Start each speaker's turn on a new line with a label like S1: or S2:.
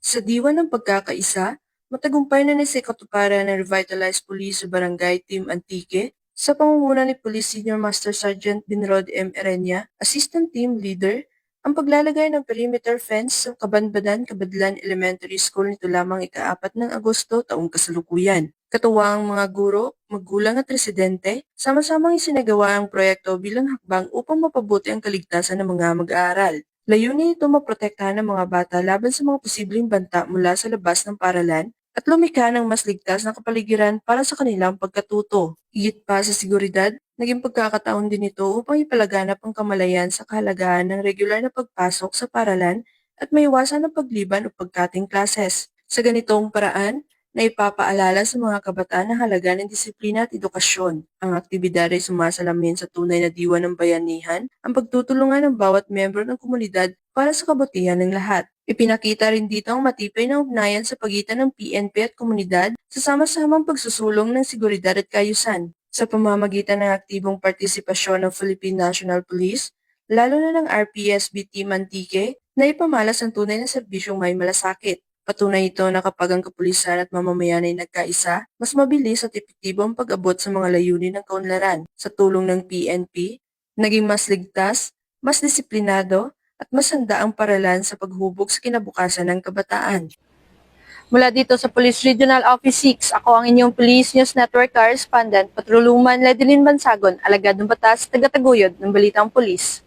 S1: Sa diwa ng pagkakaisa, matagumpay na nasikatuparan ng Revitalized Police sa Barangay Team Antique sa pangunguna ni Police Senior Master Sergeant Binrod M. Erenya, Assistant Team Leader, ang paglalagay ng perimeter fence sa Kabanbadan-Kabadlan Elementary School nito lamang ika-4 ng Agosto taong kasalukuyan. Katuwa ang mga guro, magulang at residente, sama-samang isinagawa ang proyekto bilang hakbang upang mapabuti ang kaligtasan ng mga mag-aaral. Layunin nito maprotektahan ng mga bata laban sa mga posibleng banta mula sa labas ng paaralan at lumikha ng mas ligtas na kapaligiran para sa kanilang pagkatuto. Higit pa sa seguridad, naging pagkakataon din ito upang ipalaganap ang kamalayan sa kahalagahan ng regular na pagpasok sa paaralan at maiwasan ang pagliban o pagkating klases. Sa ganitong paraan, na ipapaalala sa mga kabataan ang halaga ng disiplina at edukasyon. Ang aktibidad ay sumasalamin sa tunay na diwa ng bayanihan, ang pagtutulungan ng bawat miyembro ng komunidad para sa kabutihan ng lahat. Ipinakita rin dito ang matibay na ugnayan sa pagitan ng PNP at komunidad sa sama-samang pagsusulong ng seguridad at kaayusan. Sa pamamagitan ng aktibong partisipasyon ng Philippine National Police, lalo na ng RPSB Team Antique, na ipamalas ang tunay na serbisyong may malasakit. Patunay ito na kapag ang kapulisan at mamamayan ay nagkaisa, mas mabilis at epektibo ang pag-abot sa mga layunin ng kaunlaran. Sa tulong ng PNP, naging mas ligtas, mas disiplinado, at mas handa ang paralan sa paghubog sa kinabukasan ng kabataan. Mula dito sa Police Regional Office 6, ako ang inyong Police News Network Correspondent, Patroluman Ledeline Bansagon, alagad ng batas, taga-taguyod ng Balitang Pulis.